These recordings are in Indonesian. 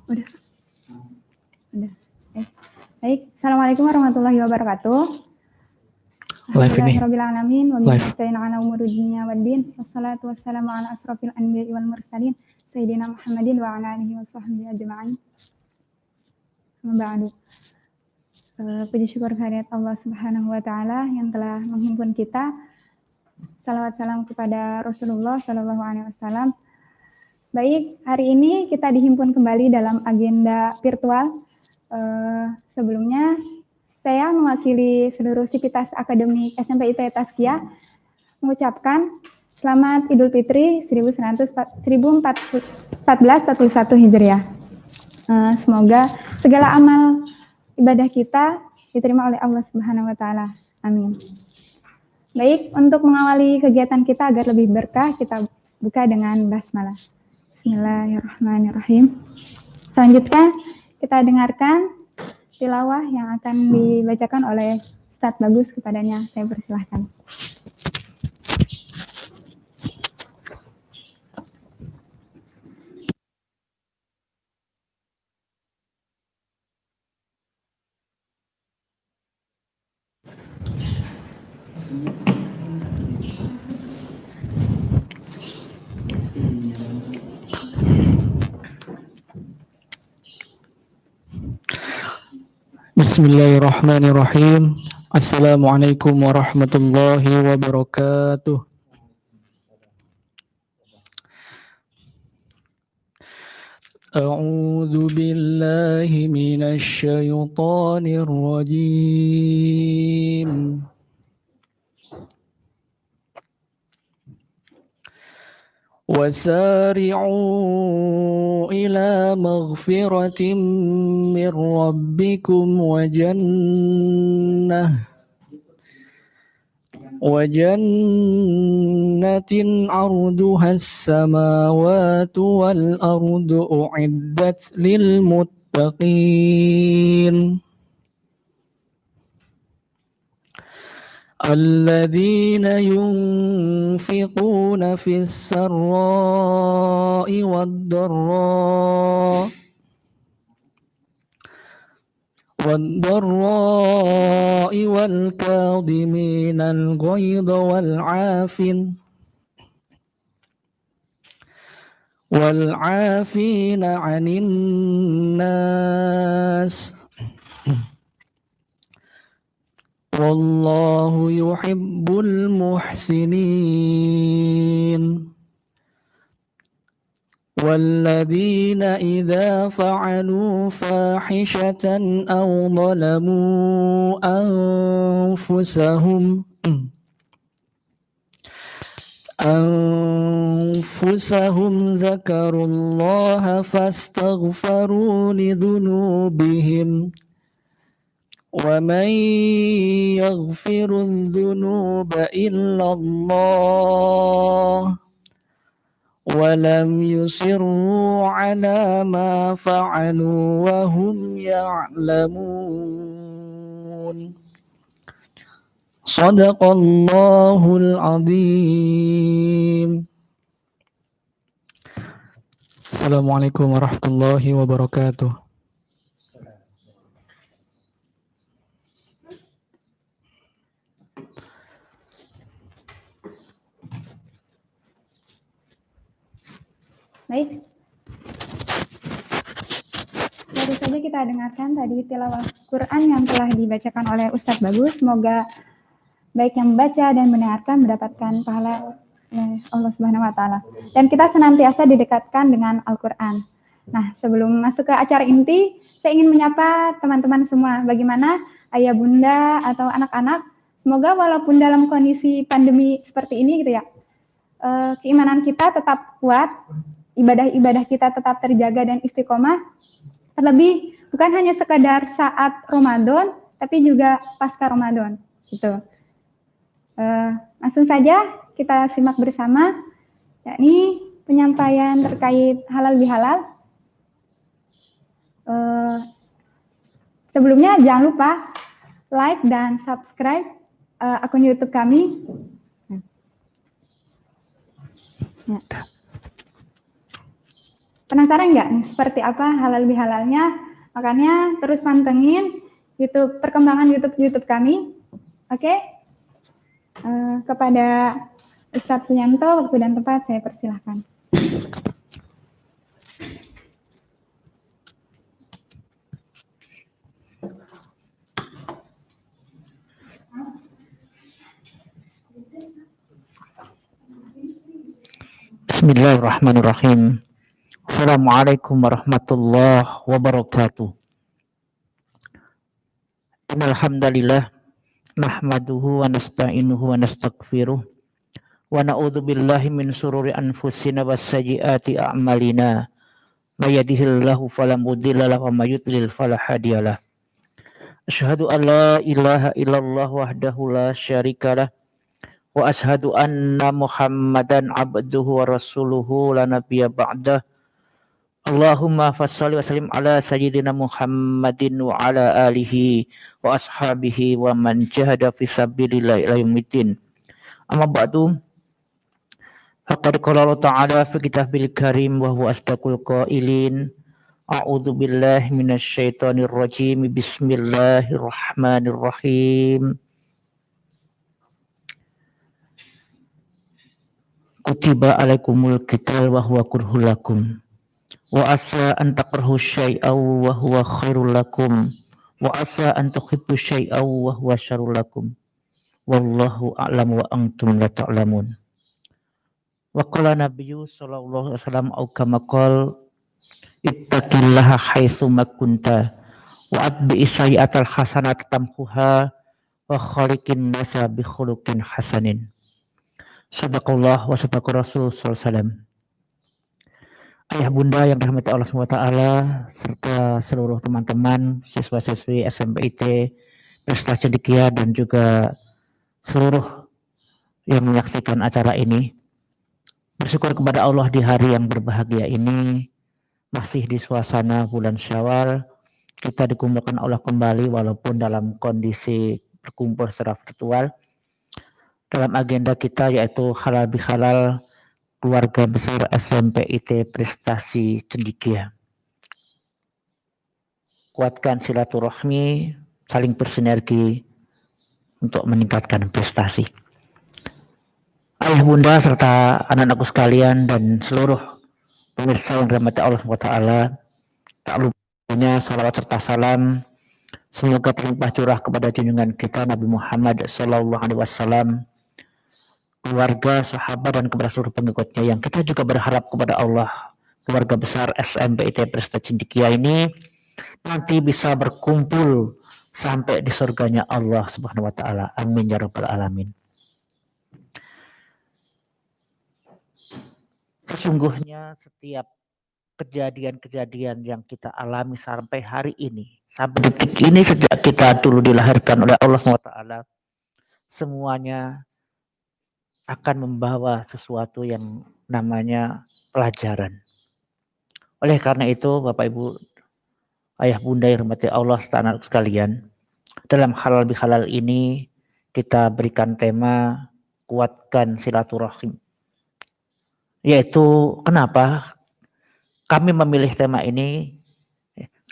Udah. Baik. Assalamualaikum warahmatullahi wabarakatuh. Alhamdulillahirabbil alamin wa bihi nasta'inu ala umuri dunya waddin. Wassalatu wassalamu ala asrofil anbiya'i wal mursalin sayyidina Muhammadin wa ala alihi wa sahbihi ajma'in. Amma ba'du. Puji syukur kehadirat Allah Subhanahu wa taala yang telah menghimpun kita. Salawat salam kepada Rasulullah sallallahu alaihi wasallam. Baik, hari ini kita dihimpun kembali dalam agenda virtual. Sebelumnya saya mewakili seluruh sivitas akademik SMP ITB Tazkiyah mengucapkan selamat Idul Fitri 1441 Hijriah. Semoga segala amal ibadah kita diterima oleh Allah Subhanahu wa taala. Amin. Baik, untuk mengawali kegiatan kita agar lebih berkah, kita buka dengan basmalah. Bismillahirrahmanirrahim. Selanjutnya kita dengarkan tilawah yang akan dibacakan oleh Ustadz Bagus, kepadanya saya persilahkan. Bismillahirrahmanirrahim. Assalamualaikum warahmatullahi wabarakatuh. A'udzu billahi minasy syaithanir rajim. وسارعوا إلى مغفرة من ربكم وجنة عرضها السماوات والأرض أعدت للمتقين الذين ينفقون في السراء والضراء والكاظمين الغيظ والعافين عن الناس والله يحب المحسنين والذين إذا فعلوا فاحشة أو ظلموا أنفسهم ذكروا الله فاستغفروا لذنوبهم ومن يغفر الذنوب إلا الله ولم يصروا على ما فعلوا وهم يعلمون صدق الله العظيم. Assalamualaikum warahmatullahi wabarakatuh. Baik, baru saja kita dengarkan tadi tilawah Quran yang telah dibacakan oleh Ustadz Bagus. Semoga baik yang membaca dan mendengarkan mendapatkan pahala Allah Subhanahu wa taala. Dan kita senantiasa didekatkan dengan Al-Quran. Nah, sebelum masuk ke acara inti, saya ingin menyapa teman-teman semua. Bagaimana ayah bunda atau anak-anak? Semoga walaupun dalam kondisi pandemi seperti ini gitu ya, keimanan kita tetap kuat, ibadah-ibadah kita tetap terjaga dan istiqomah. Terlebih bukan hanya sekadar saat Ramadan, tapi juga pasca Ramadan. Gitu. Langsung saja kita simak bersama, yakni penyampaian terkait halal bihalal. Sebelumnya jangan lupa like dan subscribe akun YouTube kami. Ya. Penasaran nggak nih seperti apa halal bihalalnya? Makanya terus pantengin perkembangan YouTube kami. Oke? Kepada Ustadz Suyanto, waktu dan tempat saya persilahkan. Bismillahirrahmanirrahim. Assalamualaikum warahmatullahi wabarakatuh. Innal hamdalillah nahmaduhu wa nasta'inuhu wa nastaghfiruh wa na'udzu billahi min shururi anfusina was sayyiati a'malina. May yahdihillahu fala mudilla lahu wa may yudlil fala hadiyalah. Asyhadu an la ilaha illallah wahdahu la syarikalah wa asyhadu anna Muhammadan abduhu wa rasuluhu la nabiyya ba'dah. Allahumma fassalli wa sallim ala sayyidina Muhammadin wa ala alihi wa ashabihi wa man jahada fi sabilillah ila yaumiddin. Amma ba'du. Faqad qala Allah Ta'ala fi kitabil karim wa huwa asdaqul qailin. A'udzu billahi minasy syaithanir rajim. Bismillahirrahmanirrahim. Kutiba alaikumul qital wa huwa kurhul lakum. Wa asa an takrahu syai'aw wa huwa khairul lakum. Wa asa an tuhibbu syai'aw wa huwa syarrul lakum. Wallahu a'lam wa antum la ta'lamun. Wa qala nabiyyu sallallahu alaihi wasallam au kama qala ittaqillaha haitsu ma kunta wa atbi'i sayyi'atal hasanata tamhuha wa khaliqin nasa bi khuluqin hasanin. Sadaqallah wa sadaqa Rasul sallallahu alaihi wasallam. Ayah bunda yang dirahmati Allah SWT serta seluruh teman-teman siswa-siswi SMPIT Prestasi Cendekia dan juga seluruh yang menyaksikan acara ini, bersyukur kepada Allah di hari yang berbahagia ini, masih di suasana bulan Syawal, kita dikumpulkan Allah kembali walaupun dalam kondisi berkumpul secara virtual dalam agenda kita yaitu halal bihalal keluarga besar SMPIT Prestasi Cendekia. Kuatkan silaturahmi, saling bersinergi untuk meningkatkan prestasi. Ayah bunda serta anak-anakku sekalian dan seluruh pemirsa yang dirahmati Allah SWT, tak lupanya salawat serta salam semoga terlimpah curah kepada junjungan kita Nabi Muhammad SAW, keluarga, sahabat, dan kepada seluruh pengikutnya, yang kita juga berharap kepada Allah keluarga besar SMPIT Prestasi Cendekia ini nanti bisa berkumpul sampai di surganya Allah Subhanahu wa taala. Amin ya rabbal alamin. Sesungguhnya setiap kejadian-kejadian yang kita alami sampai hari ini, sampai detik ini, sejak kita dulu dilahirkan oleh Allah Subhanahu wa taala, semuanya akan membawa sesuatu yang namanya pelajaran. Oleh karena itu, Bapak Ibu, ayah bunda yang dirahmati Allah serta anak sekalian, dalam halal bihalal ini kita berikan tema kuatkan silaturahim. Yaitu kenapa kami memilih tema ini?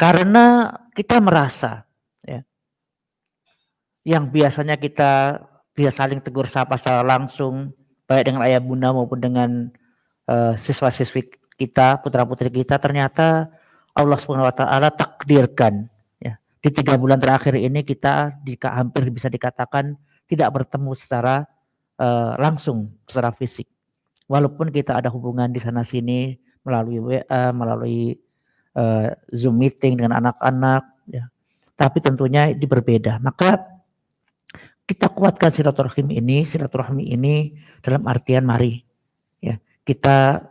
Karena kita merasa yang biasanya kita bisa saling tegur sapa secara langsung, baik dengan ayah bunda maupun dengan siswa-siswi kita, putra-putri kita, ternyata Allah Subhanahu wa taala takdirkan di 3 bulan terakhir ini kita hampir bisa dikatakan tidak bertemu secara langsung, secara fisik. Walaupun kita ada hubungan di sana sini melalui WA, melalui Zoom meeting dengan anak-anak, tapi tentunya ini berbeda. Maka kita kuatkan silaturahmi ini dalam artian mari kita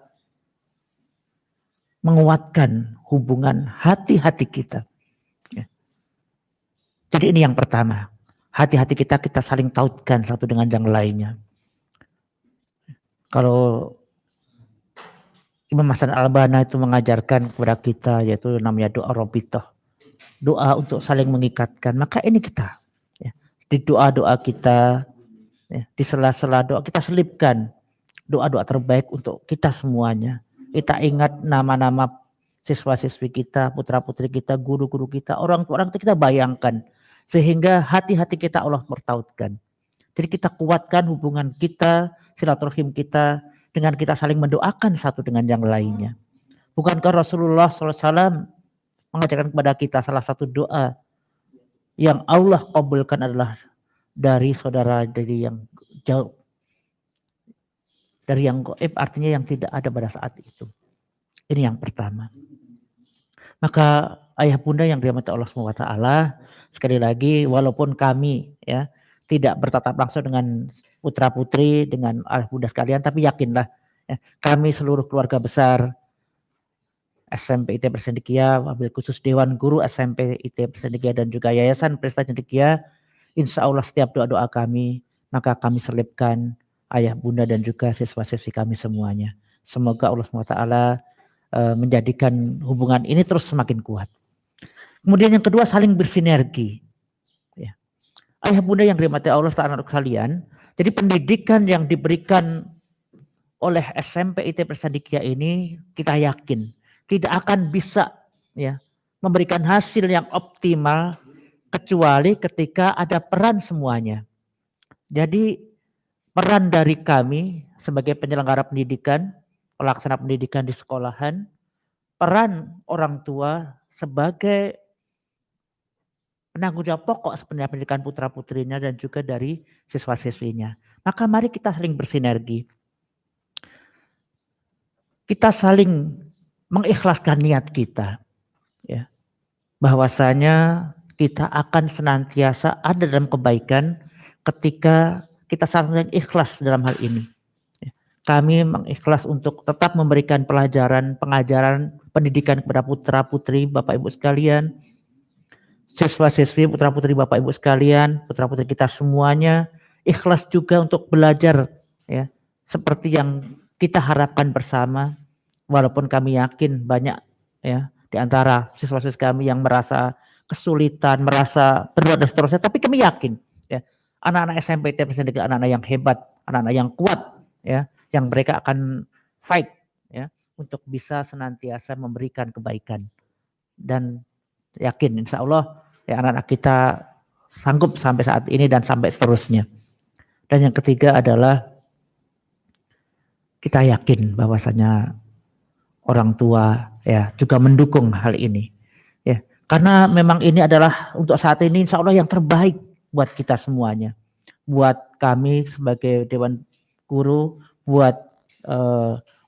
menguatkan hubungan hati-hati kita. Jadi ini yang pertama, hati-hati kita saling tautkan satu dengan yang lainnya. Kalau Imam Hasan Al-Banna itu mengajarkan kepada kita yaitu namanya doa robitoh, doa untuk saling mengikatkan. Maka ini kita di doa-doa kita, di sela-sela doa kita selipkan doa-doa terbaik untuk kita semuanya. Kita ingat nama-nama siswa-siswi kita, putra-putri kita, guru-guru kita, orang-orang kita bayangkan. Sehingga hati-hati kita Allah bertautkan. Jadi kita kuatkan hubungan kita, silaturahim kita, dengan kita saling mendoakan satu dengan yang lainnya. Bukankah Rasulullah SAW mengajarkan kepada kita salah satu doa yang Allah kabulkan adalah dari saudara dari yang jauh, dari yang gaib, artinya yang tidak ada pada saat itu. Ini yang pertama. Maka ayah bunda yang dirahmati Allah SWT, sekali lagi walaupun kami ya tidak bertatap langsung dengan putra putri, dengan ayah bunda sekalian, tapi yakinlah ya, kami seluruh keluarga besar SMP IT Persendikia, wabil khusus Dewan Guru SMP IT Persendikia dan juga Yayasan Prestasi Cendekia, insya Allah setiap doa-doa kami, maka kami selipkan ayah bunda dan juga siswa-siswi kami semuanya. Semoga Allah SWT menjadikan hubungan ini terus semakin kuat. Kemudian yang kedua, saling bersinergi. Ya. Ayah bunda yang dirahmati Allah Ta'ala kalian, jadi pendidikan yang diberikan oleh SMP IT Persendikia ini kita yakin tidak akan bisa ya memberikan hasil yang optimal kecuali ketika ada peran semuanya. Jadi peran dari kami sebagai penyelenggara pendidikan, pelaksana pendidikan di sekolahan, peran orang tua sebagai penanggung jawab pokok sebenarnya pendidikan putra putrinya dan juga dari siswa siswinya. Maka mari kita saling bersinergi. Kita saling mengikhlaskan niat kita, ya, bahwasanya kita akan senantiasa ada dalam kebaikan ketika kita saling ikhlas dalam hal ini. Ya. Kami mengikhlas untuk tetap memberikan pelajaran, pengajaran, pendidikan kepada putra putri Bapak Ibu sekalian, siswa siswi putra putri Bapak Ibu sekalian, putra putri kita semuanya, ikhlas juga untuk belajar, ya, seperti yang kita harapkan bersama. Walaupun kami yakin banyak ya di antara siswa-siswi kami yang merasa kesulitan, merasa berat dan seterusnya, tapi kami yakin ya anak-anak SMP itu anak-anak yang hebat, anak-anak yang kuat ya, yang mereka akan fight ya untuk bisa senantiasa memberikan kebaikan. Dan yakin insya Allah ya anak-anak kita sanggup sampai saat ini dan sampai seterusnya. Dan yang ketiga adalah kita yakin bahwasanya orang tua ya juga mendukung hal ini ya, karena memang ini adalah untuk saat ini insya Allah yang terbaik buat kita semuanya, buat kami sebagai Dewan Guru, buat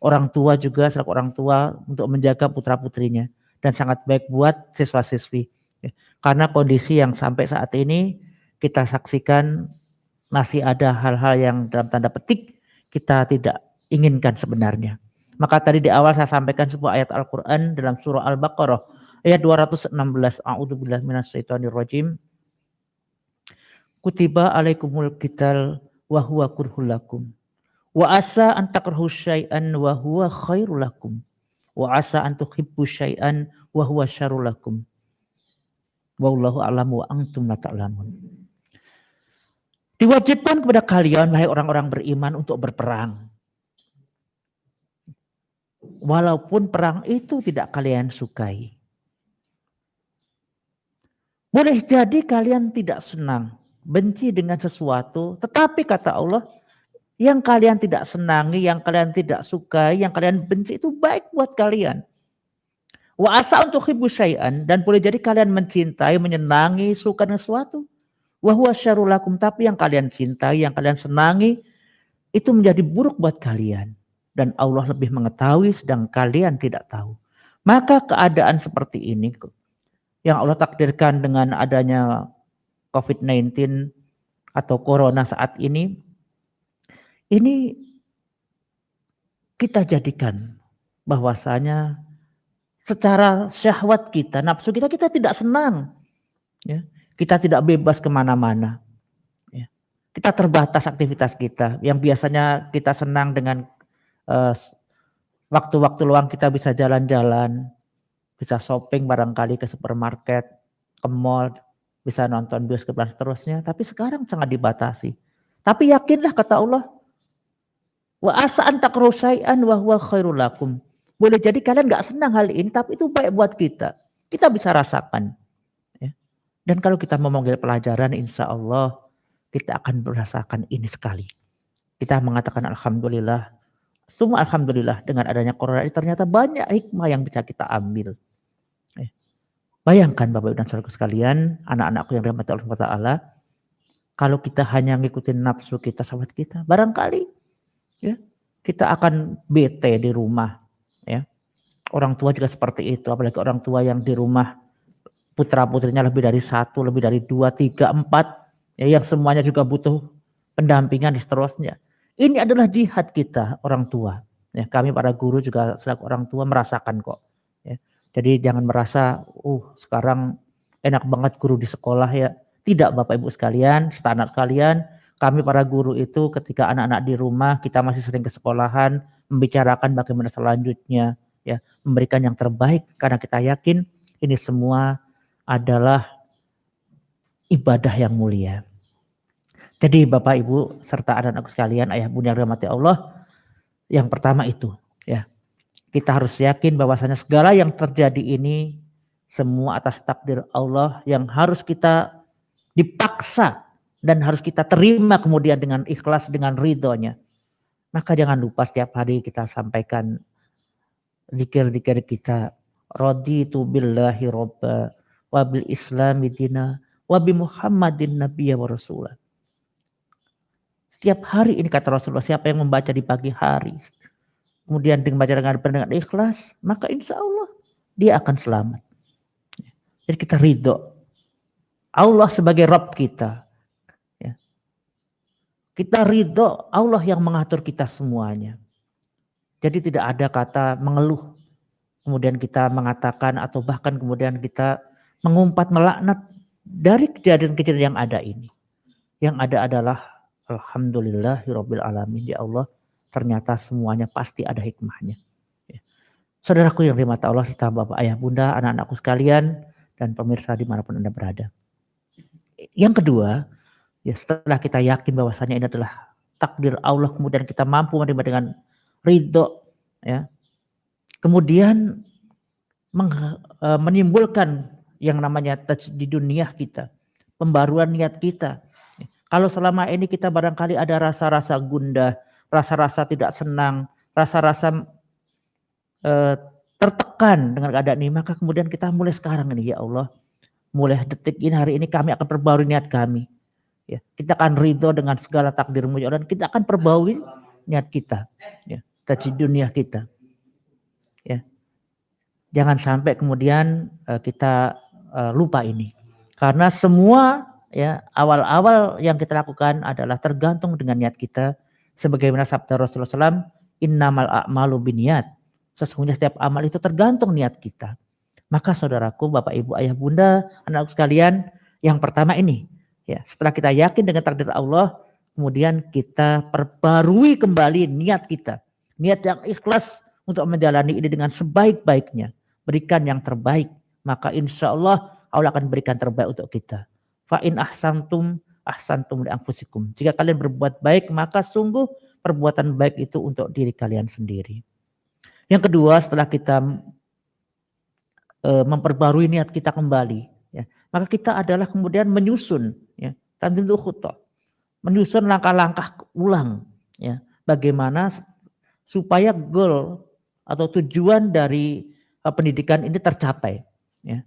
orang tua juga selaku orang tua untuk menjaga putra putrinya, dan sangat baik buat siswa siswi ya. Karena kondisi yang sampai saat ini kita saksikan masih ada hal-hal yang dalam tanda petik kita tidak inginkan sebenarnya. Maka tadi di awal saya sampaikan sebuah ayat Al-Quran dalam surah Al-Baqarah ayat 216. A'udzubillahi minasyaitonirrajim. Kutiba alaikumul qital wa huwa kurhul lakum. Wa asa an takrahu syai'an wa huwa khairul lakum. Wa asa an tuhibbu syai'an wa huwa syarrul lakum. Wallahu a'lamu wa antum la ta'lamun. Diwajibkan kepada kalian wahai orang-orang beriman untuk berperang. Walaupun perang itu tidak kalian sukai. Boleh jadi kalian tidak senang, benci dengan sesuatu, tetapi kata Allah, yang kalian tidak senangi, yang kalian tidak sukai, yang kalian benci itu baik buat kalian. Wa asa untuk hibbu syai'an, dan boleh jadi kalian mencintai, menyenangi, suka dengan sesuatu. Wa huwa syarrul lakum, tapi yang kalian cintai, yang kalian senangi, itu menjadi buruk buat kalian. Dan Allah lebih mengetahui sedang kalian tidak tahu. Maka keadaan seperti ini yang Allah takdirkan dengan adanya COVID-19 atau Corona saat ini kita jadikan bahwasanya secara syahwat kita, nafsu kita tidak senang. Ya. Kita tidak bebas kemana-mana. Ya. Kita terbatas aktivitas kita. Yang biasanya kita senang dengan waktu-waktu luang kita bisa jalan-jalan, bisa shopping barangkali ke supermarket, ke mall, bisa nonton bioskop dan seterusnya. Tapi sekarang sangat dibatasi. Tapi yakinlah kata Allah, wa asa an takrahu syai'an wa huwa khairul lakum. Boleh jadi kalian nggak senang hal ini, tapi itu baik buat kita. Kita bisa rasakan. Ya. Dan kalau kita memanggil pelajaran, insya Allah kita akan merasakan ini sekali. Kita mengatakan alhamdulillah, semua alhamdulillah dengan adanya corona ini ternyata banyak hikmah yang bisa kita ambil. Ya. Bayangkan Bapak Ibu dan Saudara sekalian, anak-anakku yang dirahmati Allah SWT, kalau kita hanya ngikutin nafsu kita, sahabat kita, barangkali ya kita akan bete di rumah. Ya. Orang tua juga seperti itu, apalagi orang tua yang di rumah putra-putrinya lebih dari 1, lebih dari 2, 3, 4, ya, yang semuanya juga butuh pendampingan dan seterusnya. Ini adalah jihad kita orang tua. Ya, kami para guru juga selaku orang tua merasakan kok. Ya. Jadi jangan merasa, sekarang enak banget guru di sekolah ya. Tidak Bapak Ibu sekalian, standar kalian, kami para guru itu ketika anak-anak di rumah, kita masih sering ke sekolahan, membicarakan bagaimana selanjutnya, ya, memberikan yang terbaik karena kita yakin ini semua adalah ibadah yang mulia. Jadi Bapak Ibu serta anak-anakku sekalian, ayah bunda yang dirahmati Allah, yang pertama itu ya, kita harus yakin bahwasanya segala yang terjadi ini semua atas takdir Allah yang harus kita dipaksa dan harus kita terima kemudian dengan ikhlas, dengan ridhonya. Maka jangan lupa setiap hari kita sampaikan zikir-zikir kita, raditu billahi robba wa bil islami dina wa bi muhammadin nabiyya wa rasulah. Setiap hari ini kata Rasulullah, siapa yang membaca di pagi hari kemudian membaca dengan ikhlas, maka insya Allah dia akan selamat. Jadi kita ridho Allah sebagai Rabb kita. Ya. Kita ridho Allah yang mengatur kita semuanya. Jadi tidak ada kata mengeluh. Kemudian kita mengatakan atau bahkan kemudian kita mengumpat melaknat dari kejadian-kejadian yang ada ini. Yang ada adalah alhamdulillahirabbil alamin, ya Allah, ternyata semuanya pasti ada hikmahnya. Ya. Saudaraku yang dirahmati Allah serta Bapak Ayah Bunda, anak-anakku sekalian dan pemirsa dimanapun Anda berada. Yang kedua, ya setelah kita yakin bahwasanya ini adalah takdir Allah, kemudian kita mampu menerima dengan ridho, ya. Kemudian menimbulkan yang namanya tajdidun niyah kita, pembaruan niat kita. Kalau selama ini kita barangkali ada rasa-rasa gundah, rasa-rasa tidak senang, rasa-rasa tertekan dengan keadaan ini, maka kemudian kita mulai sekarang ini, ya Allah, mulai detik ini, hari ini kami akan perbarui niat kami. Ya, kita akan ridho dengan segala takdirmu, ya Allah, dan kita akan perbarui niat kita. Ya, tajdidun niyah kita. Ya. Jangan sampai kemudian kita lupa ini. Karena semua ya awal-awal yang kita lakukan adalah tergantung dengan niat kita. Sebagaimana sabda Rasulullah SAW, innamal a'malu binniyat. Sesungguhnya setiap amal itu tergantung niat kita. Maka saudaraku, Bapak Ibu, Ayah Bunda, anak-anak sekalian, yang pertama ini, ya, setelah kita yakin dengan takdir Allah, kemudian kita perbarui kembali niat kita. Niat yang ikhlas untuk menjalani ini dengan sebaik-baiknya. Berikan yang terbaik, maka insya Allah Allah akan berikan terbaik untuk kita. Fa in ahsantum li anfusikum. Jika kalian berbuat baik, maka sungguh perbuatan baik itu untuk diri kalian sendiri. Yang kedua, setelah kita memperbarui niat kita kembali, ya, maka kita adalah kemudian menyusun, ya, tamdidul khutbah, menyusun langkah-langkah ulang, ya, bagaimana supaya goal atau tujuan dari pendidikan ini tercapai, ya.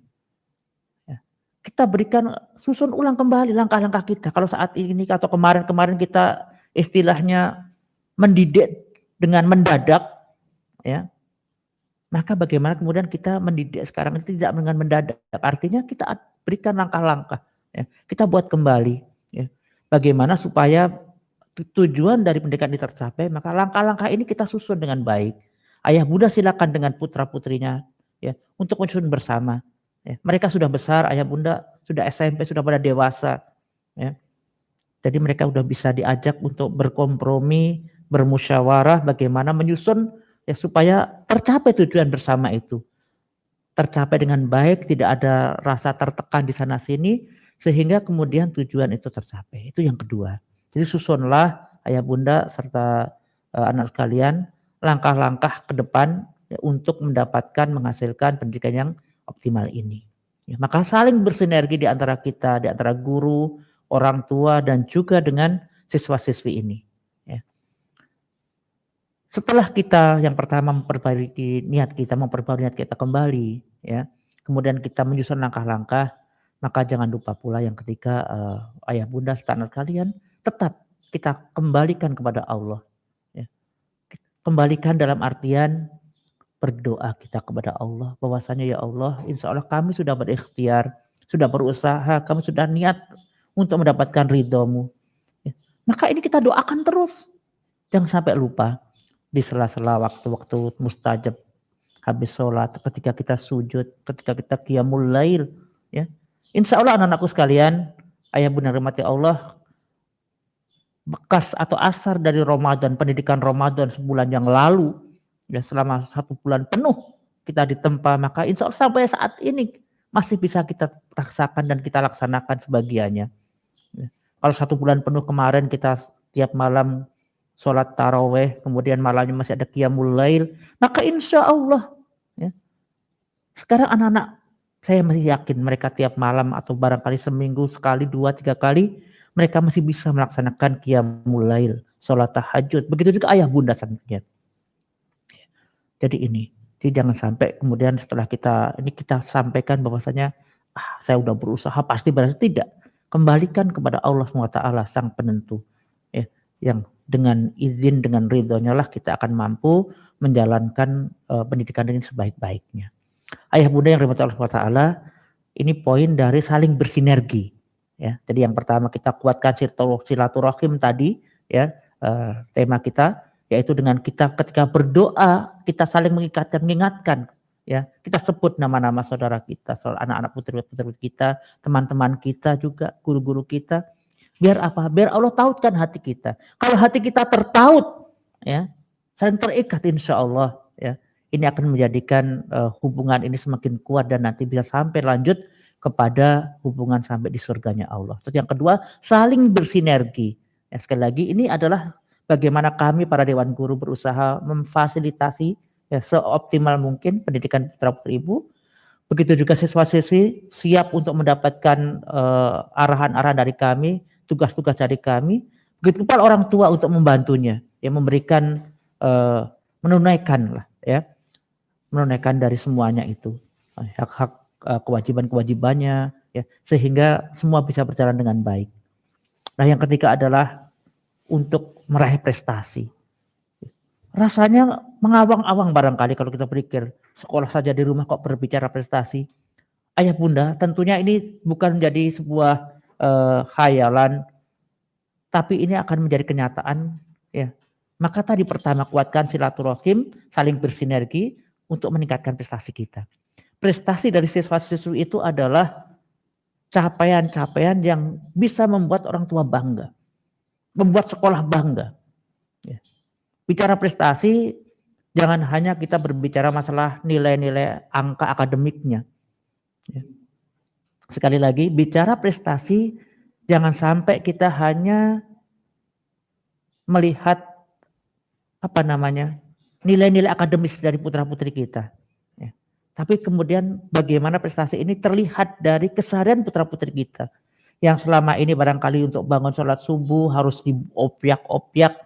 Kita berikan, susun ulang kembali langkah-langkah kita. Kalau saat ini atau kemarin-kemarin kita istilahnya mendidik dengan mendadak, ya, maka bagaimana kemudian kita mendidik sekarang ini tidak dengan mendadak. Artinya kita berikan langkah-langkah, ya. Kita buat kembali, ya. Bagaimana supaya tujuan dari pendidikan ini tercapai, maka langkah-langkah ini kita susun dengan baik. Ayah Bunda silakan dengan putra-putrinya, ya, untuk menyusun bersama. Ya. Mereka sudah besar, Ayah Bunda sudah SMP, sudah pada dewasa, ya. Jadi mereka sudah bisa diajak untuk berkompromi, bermusyawarah, bagaimana menyusun, ya, supaya tercapai tujuan bersama itu. Tercapai dengan baik, tidak ada rasa tertekan di sana sini, sehingga kemudian tujuan itu tercapai. Itu yang kedua. Jadi susunlah Ayah Bunda serta anak sekalian langkah-langkah ke depan, ya, untuk mendapatkan menghasilkan pendidikan yang optimal ini. Ya, maka saling bersinergi di antara kita, di antara guru, orang tua, dan juga dengan siswa-siswi ini. Ya. Setelah kita yang pertama memperbaiki niat kita, memperbarui niat kita kembali, ya, kemudian kita menyusun langkah-langkah, maka jangan lupa pula yang ketiga, ayah bunda standar kalian tetap kita kembalikan kepada Allah. Ya. Kembalikan dalam artian berdoa kita kepada Allah, bahwasanya ya Allah, insya Allah kami sudah berikhtiar, sudah berusaha, kami sudah niat untuk mendapatkan ridho-Mu. Ya. Maka ini kita doakan terus, jangan sampai lupa di sela-sela waktu-waktu mustajab, habis sholat, ketika kita sujud, ketika kita qiyamul lail, ya. Insya Allah anak-anakku sekalian, ayah bunda rahmati Allah, bekas atau asar dari Ramadan, pendidikan Ramadan sebulan yang lalu, ya, selama 1 bulan penuh kita ditempa, maka insya Allah sampai saat ini masih bisa kita rasakan dan kita laksanakan sebagiannya. Ya. Kalau 1 bulan penuh kemarin kita tiap malam sholat taraweh, kemudian malamnya masih ada qiyamul lail, maka insya Allah, ya, sekarang anak-anak saya masih yakin mereka tiap malam atau barangkali seminggu sekali, 2, 3 kali, mereka masih bisa melaksanakan qiyamul lail, sholat tahajud. Begitu juga ayah bunda selanjutnya. Jadi ini, jadi jangan sampai kemudian setelah kita sampaikan bahwasanya saya udah berusaha pasti berhasil, tidak. Kembalikan kepada Allah SWT sang penentu, ya, yang dengan izin, dengan ridhonya lah kita akan mampu menjalankan pendidikan ini sebaik-baiknya. Ayah bunda yang dirahmati Allah SWT, ini poin dari saling bersinergi. Ya, jadi yang pertama kita kuatkan silaturahim tadi, ya, tema kita, yaitu dengan kita ketika berdoa kita saling mengingatkan, ya, kita sebut nama-nama saudara kita, anak-anak putri-putri kita, teman-teman kita juga, guru-guru kita, biar apa? Biar Allah tautkan hati kita. Kalau hati kita tertaut, ya, saling terikat, insya Allah, ya, ini akan menjadikan hubungan ini semakin kuat dan nanti bisa sampai lanjut kepada hubungan sampai di surganya Allah. Terus yang kedua, saling bersinergi. Ya, sekali lagi ini adalah bagaimana kami para Dewan Guru berusaha memfasilitasi, ya, seoptimal mungkin pendidikan putra-putri ibu. Begitu juga siswa-siswi siap untuk mendapatkan arahan-arahan dari kami, tugas-tugas dari kami. Begitu pula orang tua untuk membantunya, ya, memberikan, menunaikan lah, ya, menunaikan dari semuanya itu hak-hak, kewajiban-kewajibannya, ya, sehingga semua bisa berjalan dengan baik. Nah, yang ketiga adalah untuk meraih prestasi. Rasanya mengawang-awang barangkali kalau kita berpikir sekolah saja di rumah kok berbicara prestasi. Ayah bunda, tentunya ini bukan menjadi sebuah khayalan, tapi ini akan menjadi kenyataan, ya. Maka tadi pertama, kuatkan silaturahim, saling bersinergi untuk meningkatkan prestasi kita. Prestasi dari siswa-siswi itu adalah capaian-capaian yang bisa membuat orang tua bangga, membuat sekolah bangga. Ya. Bicara prestasi, jangan hanya kita berbicara masalah nilai-nilai angka akademiknya. Ya. Sekali lagi, bicara prestasi, jangan sampai kita hanya melihat nilai-nilai akademis dari putra-putri kita. Ya. Tapi kemudian bagaimana prestasi ini terlihat dari keseharian putra-putri kita. Yang selama ini barangkali untuk bangun sholat subuh harus diopyak-opyak,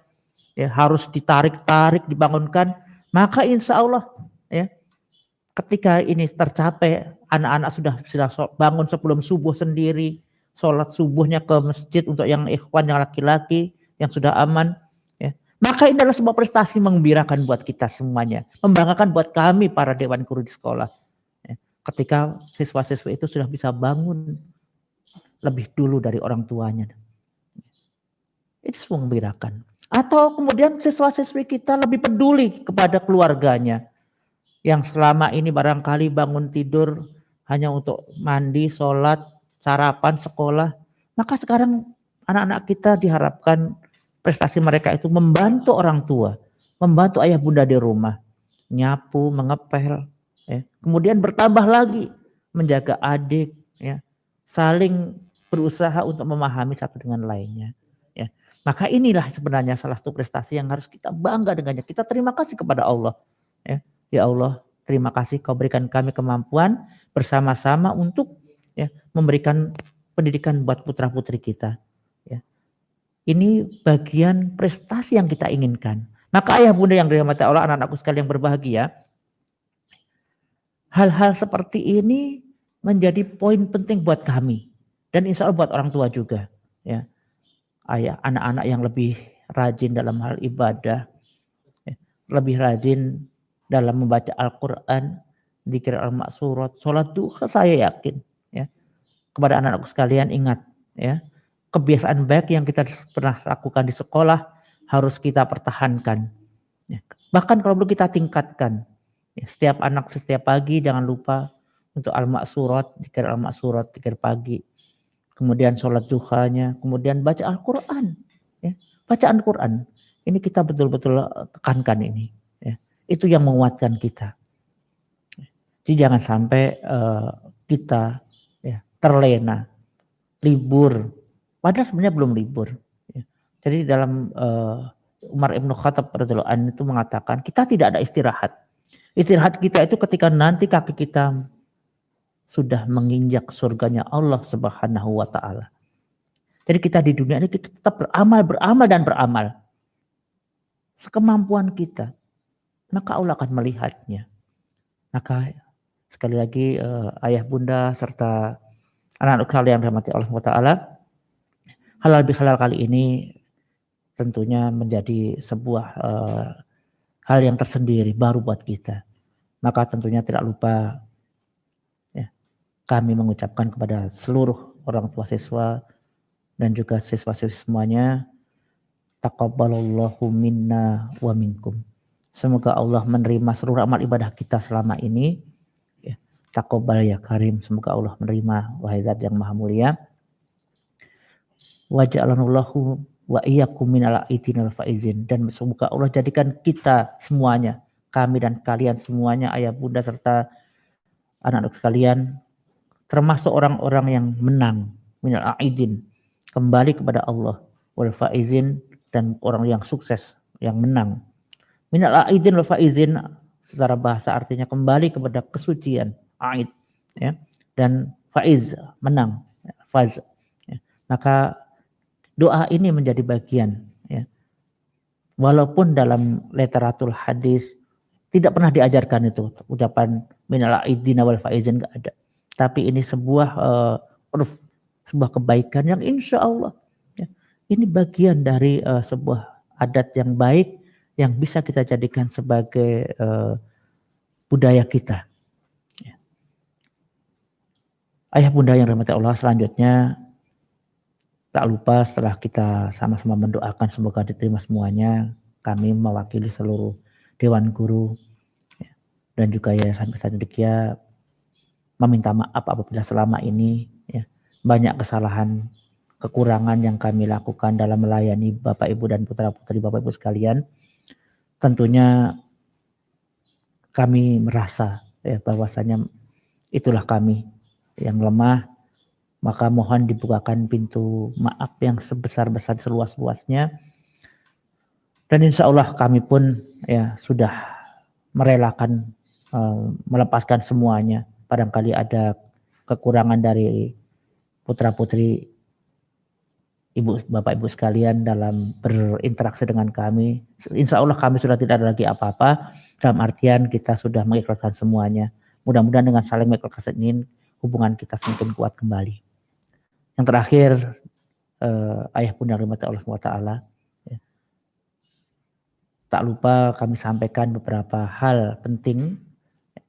ya, harus ditarik-tarik, dibangunkan. Maka insya Allah, ya, ketika ini tercapai, anak-anak sudah bangun sebelum subuh sendiri, sholat subuhnya ke masjid untuk yang ikhwan, yang laki-laki, yang sudah aman, ya. Maka ini adalah sebuah prestasi menggembirakan buat kita semuanya, membanggakan buat kami para dewan guru di sekolah. Ya. Ketika siswa-siswa itu sudah bisa bangun lebih dulu dari orang tuanya. Itu semua menggembirakan. Atau kemudian siswa-siswi kita lebih peduli kepada keluarganya. Yang selama ini barangkali bangun tidur hanya untuk mandi, sholat, sarapan, sekolah. Maka sekarang anak-anak kita diharapkan prestasi mereka itu membantu orang tua, membantu ayah bunda di rumah. Nyapu, mengepel. Ya. Kemudian bertambah lagi menjaga adik. Ya. Saling berusaha untuk memahami satu dengan lainnya. Ya. Maka inilah sebenarnya salah satu prestasi yang harus kita bangga dengannya. Kita terima kasih kepada Allah. Ya. Ya Allah, terima kasih Kau berikan kami kemampuan bersama-sama untuk ya memberikan pendidikan buat putra-putri kita. Ya. Ini bagian prestasi yang kita inginkan. Maka ayah bunda yang dirahmati Allah, anak-anakku sekalian yang berbahagia, hal-hal seperti ini menjadi poin penting buat kami dan insya Allah buat orang tua juga. Ya, ayah, anak-anak yang lebih rajin dalam hal ibadah, ya, lebih rajin dalam membaca Al-Quran, dzikir al-maksurat, sholat duha, saya yakin. Ya, kepada anak-anakku sekalian ingat, ya, kebiasaan baik yang kita pernah lakukan di sekolah harus kita pertahankan. Ya, bahkan kalau perlu kita tingkatkan. Ya, setiap anak setiap pagi jangan lupa untuk al-maksurat, dzikir al-maksurat, dzikir pagi. Kemudian sholat duhanya, kemudian baca Al-Quran. Ya, baca Al-Quran. Ini kita betul-betul tekankan ini. Ya, itu yang menguatkan kita. Jadi jangan sampai kita ya, terlena, libur. Padahal sebenarnya belum libur. Ya. Jadi dalam Umar Ibn Khattab radhiyallahu anhu itu mengatakan kita tidak ada istirahat. Istirahat kita itu ketika nanti kaki kita sudah menginjak surganya Allah Subhanahu wa taala. Jadi kita di dunia ini kita tetap beramal. Sekemampuan kita. Maka Allah akan melihatnya. Maka sekali lagi ayah bunda serta anak-anak kalian rahmati Allah Subhanahu wa taala, halal bihalal kali ini tentunya menjadi sebuah hal yang tersendiri baru buat kita. Maka tentunya tidak lupa ya, kami mengucapkan kepada seluruh orang tua siswa dan juga siswa-siswi semuanya, taqabbalallahu minna wa minkum. Semoga Allah menerima seluruh amal ibadah kita selama ini. Ya, taqabbal ya karim. Semoga Allah menerima, wahai Zat yang Maha Mulia. Wa ja'alanallahu wa iyyakum minal aitinal faizin, dan semoga Allah jadikan kita semuanya, kami dan kalian semuanya, ayah bunda serta anak-anak sekalian, termasuk orang-orang yang menang, minal aidin, kembali kepada Allah, wal faizin, dan orang yang sukses, yang menang. Minal aidin wal faizin secara bahasa artinya kembali kepada kesucian, aid, ya, dan faiz, menang, faz. Ya. Maka doa ini menjadi bagian, ya. Walaupun dalam literatur hadis tidak pernah diajarkan itu ucapan minal aidin wal faizin, enggak ada. Tapi ini sebuah sebuah kebaikan yang insya Allah ya, ini bagian dari sebuah adat yang baik yang bisa kita jadikan sebagai budaya kita. Ya. Ayah bunda yang dirahmati Allah, selanjutnya tak lupa setelah kita sama-sama mendoakan semoga diterima semuanya, kami mewakili seluruh Dewan Guru ya, dan juga Yayasan Pesantren Cendekia meminta maaf apabila selama ini ya, banyak kesalahan, kekurangan yang kami lakukan dalam melayani Bapak Ibu dan putra-putri Bapak Ibu sekalian. Tentunya kami merasa ya, bahwasanya itulah kami yang lemah, maka mohon dibukakan pintu maaf yang sebesar-besar seluas-luasnya. Dan insya Allah kami pun ya sudah merelakan melepaskan semuanya. Barangkali ada kekurangan dari putra-putri ibu bapak ibu sekalian dalam berinteraksi dengan kami. Insya Allah kami sudah tidak ada lagi apa-apa. Dalam artian kita sudah mengikhlaskan semuanya. Mudah-mudahan dengan saling mengikhlaskan ini hubungan kita semakin kuat kembali. Yang terakhir, ayah bunda rahmati Allah SWT, ya. Tak lupa kami sampaikan beberapa hal penting.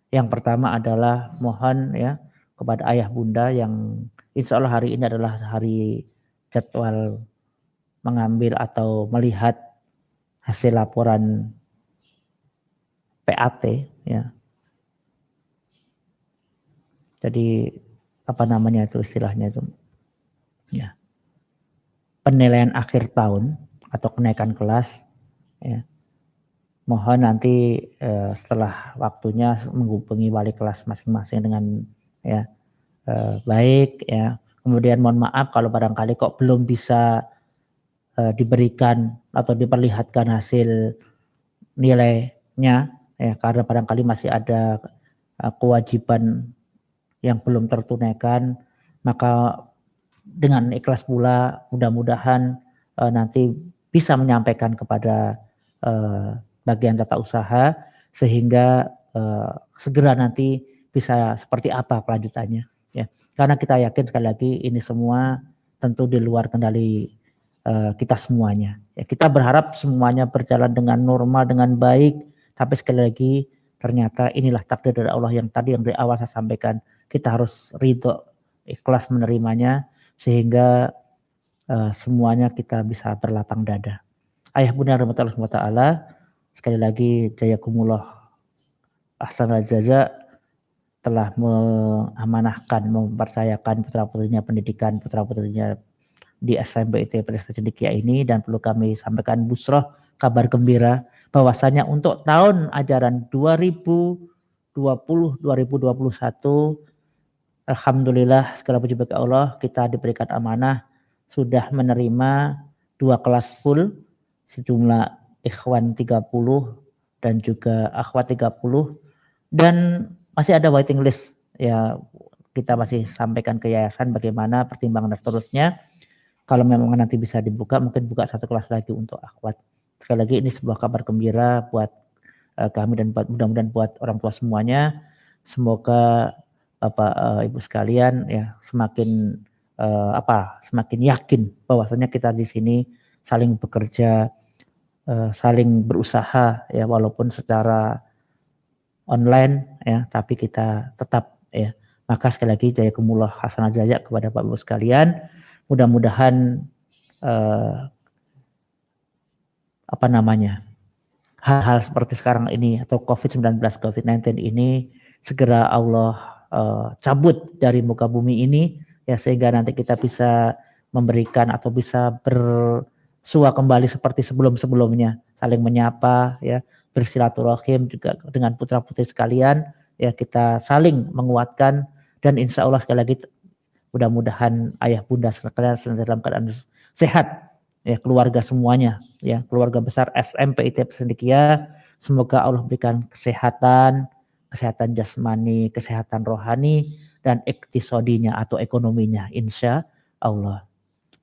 Yang pertama adalah mohon ya kepada ayah bunda yang insya Allah hari ini adalah hari jadwal mengambil atau melihat hasil laporan PAT ya. Jadi apa namanya itu istilahnya itu ya, penilaian akhir tahun atau kenaikan kelas ya. Mohon nanti setelah waktunya menghubungi wali kelas masing-masing dengan ya baik ya. Kemudian mohon maaf kalau barangkali kok belum bisa diberikan atau diperlihatkan hasil nilainya ya, karena barangkali masih ada kewajiban yang belum tertunaikan, maka dengan ikhlas pula mudah-mudahan nanti bisa menyampaikan kepada bagian tata usaha sehingga segera nanti bisa seperti apa kelanjutannya, ya. Karena kita yakin sekali lagi ini semua tentu di luar kendali kita semuanya. Ya, kita berharap semuanya berjalan dengan normal, dengan baik, tapi sekali lagi ternyata inilah takdir dari Allah yang tadi yang dari awal saya sampaikan, kita harus ridho, ikhlas menerimanya sehingga semuanya kita bisa berlapang dada. Ayah bunda rahmatullah SWT, sekali lagi jazakumullah ahsanal jaza telah mengamanahkan, mempercayakan putra-putrinya pendidikan putra-putrinya di SMP IT Prestasi Cendekia ini, dan perlu kami sampaikan busroh, kabar gembira bahwasanya untuk tahun ajaran 2020-2021 alhamdulillah segala puji bagi Allah, kita diberikan amanah sudah menerima 2 kelas full sejumlah ikhwan 30 dan juga akhwat 30, dan masih ada waiting list, ya. Kita masih sampaikan ke yayasan bagaimana pertimbangan dan seterusnya. Kalau memang nanti bisa dibuka, mungkin buka 1 kelas lagi untuk akhwat. Sekali lagi ini sebuah kabar gembira buat kami dan mudah-mudahan buat orang tua semuanya. Semoga Bapak Ibu sekalian ya semakin semakin yakin bahwasanya kita di sini saling bekerja, saling berusaha, ya, walaupun secara online, ya, tapi kita tetap, ya. Maka sekali lagi jazakumullah hasanah jaza kepada Bapak Ibu sekalian. Mudah-mudahan hal-hal seperti sekarang ini atau COVID-19 COVID-19 ini segera Allah cabut dari muka bumi ini, ya, sehingga nanti kita bisa memberikan atau bisa bersua kembali seperti sebelum-sebelumnya, saling menyapa, ya, bersilaturahim juga dengan putra-putri sekalian, ya, kita saling menguatkan, dan insya Allah sekali lagi mudah-mudahan ayah bunda sekalian dalam keadaan sehat, ya, keluarga semuanya, ya, keluarga besar SMP IT Cendekia, semoga Allah berikan kesehatan jasmani, kesehatan rohani, dan iktisodinya atau ekonominya, insya Allah.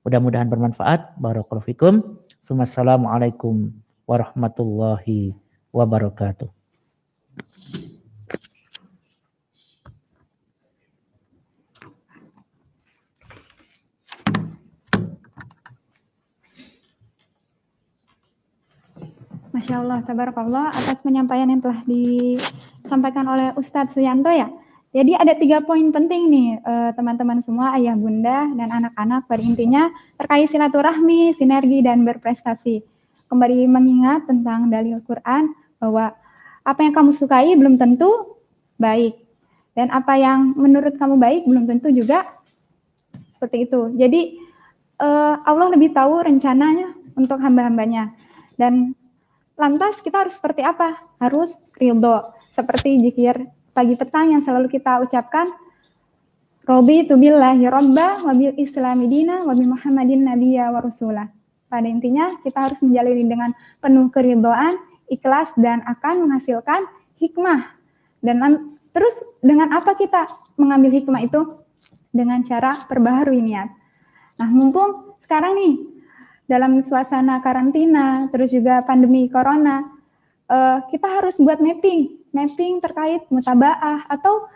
Mudah-mudahan bermanfaat. Barakallahu fikum. Assalamualaikum warahmatullahi wabarakatuh. Masya Allah, tabarakallah atas penyampaian yang telah disampaikan oleh Ustadz Suyanto, ya. Jadi ada 3 poin penting nih teman-teman semua, ayah bunda dan anak-anak, pada intinya terkait silaturahmi, sinergi, dan berprestasi. Kembali mengingat tentang dalil Quran bahwa apa yang kamu sukai belum tentu baik, dan apa yang menurut kamu baik belum tentu juga seperti itu. Jadi Allah lebih tahu rencananya untuk hamba-hambanya, dan lantas kita harus seperti apa? Harus ridho. Seperti zikir pagi petang yang selalu kita ucapkan, Raditu billahi robba wa bil islami dina wa bi Muhammadin nabiyya wa rasulah. Pada intinya kita harus menjalani dengan penuh keridhaan, ikhlas, dan akan menghasilkan hikmah. Dan terus dengan apa kita mengambil hikmah itu? Dengan cara perbaharui niat. Nah, mumpung sekarang nih dalam suasana karantina, terus juga pandemi corona, kita harus buat mapping terkait mutabaah, atau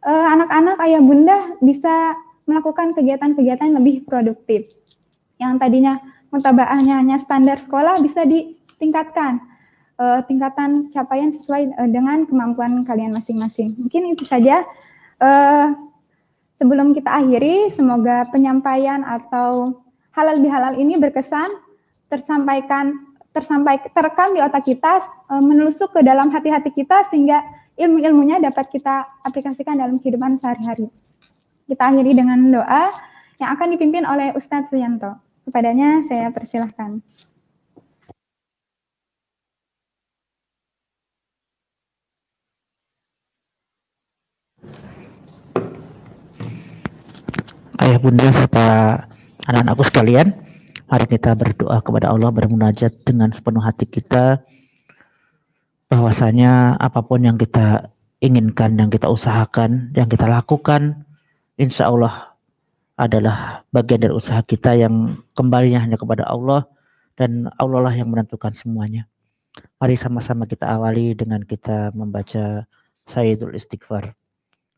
anak-anak ayah bunda bisa melakukan kegiatan-kegiatan yang lebih produktif. Yang tadinya mutabaahnya hanya standar sekolah bisa ditingkatkan, tingkatan capaian sesuai dengan kemampuan kalian masing-masing. Mungkin itu saja. Sebelum kita akhiri, semoga penyampaian atau halal bihalal ini berkesan, terekam di otak kita, menelusuk ke dalam hati-hati kita, sehingga ilmu-ilmunya dapat kita aplikasikan dalam kehidupan sehari-hari. Kita akhiri dengan doa yang akan dipimpin oleh Ustadz Suyanto. Kepadanya saya persilahkan. Ayah bunda serta anak-anakku sekalian, mari kita berdoa kepada Allah, bermunajat dengan sepenuh hati kita. bahwasanya apapun yang kita inginkan, yang kita usahakan, yang kita lakukan, insya Allah adalah bagian dari usaha kita yang kembalinya hanya kepada Allah, dan Allah lah yang menentukan semuanya. Mari sama-sama kita awali dengan kita membaca Sayyidul Istighfar.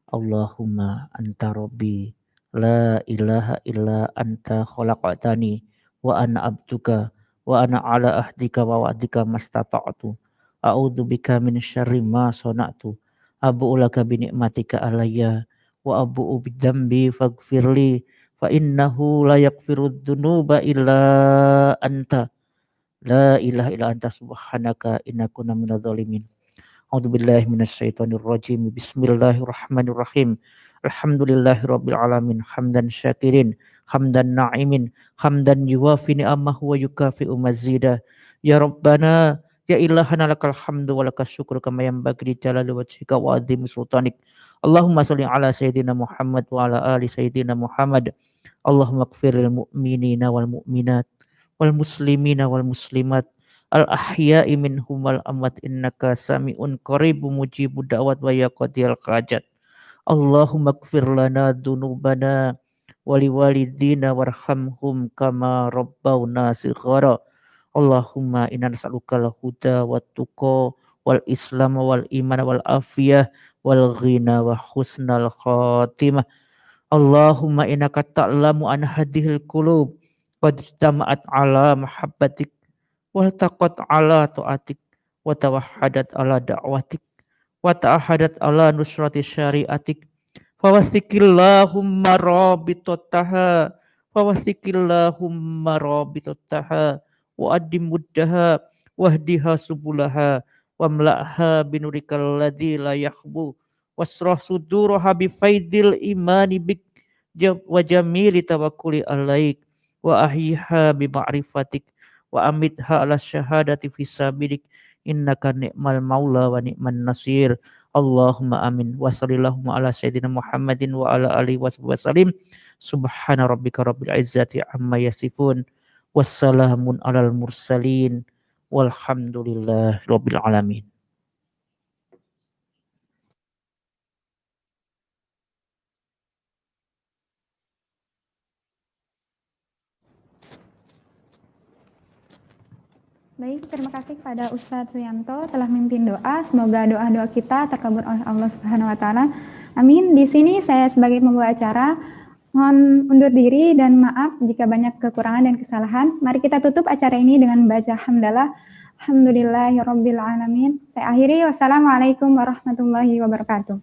Allahumma anta rabbi la ilaha illa anta khalaqtani wa ana abduka wa ana ala ahdika wa wa'dika mastata'tu a'udzu bika min syarri ma sana'tu abu'u laka bi ni'matika alayya wa abu'u bidzambi faghfirli fa innahu la yaghfirudz dzunuba illa anta la ilaha illa anta subhanaka inna kunna minadz zalimin. A'udzubillahi minasyaitonir rajim. Bismillahirrahmanirrahim. Alhamdulillahirabbil alamin. Hamdan syakirin, hamdan na'imin, hamdan yuwafi ni'amahu wa yukafi'u mazida. Ya Rabbana, ya ilahana lakal hamdu wa lakas syukru kama yanbaghi li jalali wajhika wa 'azimi sultanik. Allahumma shalli ala sayyidina Muhammad wa ala ali sayyidina Muhammad. Allahumma ighfirlil mu'minina wal mu'minat wal muslimina wal muslimat al-ahya'i minhum wal amwat innaka sami'un qaribun mujibud da'wat wa ya qadiyal hajat. Allahumma ighfir lana dzunubana wa liwalidina warhamhum kama rabbawna shighara. Allahumma inna nas'alukal huda wat tuqa wal islam wal iman wal afiyah wal ghina wa husnal khatimah. Allahumma innaka ta'lamu an hadhil qulub qad istama'at ala mahabbatik wa taqat ala ta'atik wa tawahhadat ala da'watik wa ta'ahadat ala nusrati syariatik fawastikillahumma rabitotaha wa addimuddaha wahdiha subulaha wa mla'ha binurikal ladzi la yakhbu wasrah suduraha bifaidil imani bik wa jamili tawakkuli alaik wa ahyiha bi ma'rifatik wa amitha ala syahadati fisabilik innaka ni'mal maula wa ni'man nasir. Allahumma amin. Wa sallallahu ala sayyidina Muhammadin wa ala alihi wa sallim. Subhana rabbika rabbil izzati amma yasifun. Wassalamun alal mursalin. Walhamdulillahi rabbil alamin. Baik, terima kasih kepada Ustadz Suyanto telah memimpin doa. Semoga doa-doa kita terkabul oleh Allah Subhanahu wa taala. Amin. Di sini saya sebagai pembawa acara mohon undur diri dan maaf jika banyak kekurangan dan kesalahan. Mari kita tutup acara ini dengan membaca hamdalah. Alhamdulillahirabbil alamin. Saya akhiri. Wassalamualaikum warahmatullahi wabarakatuh.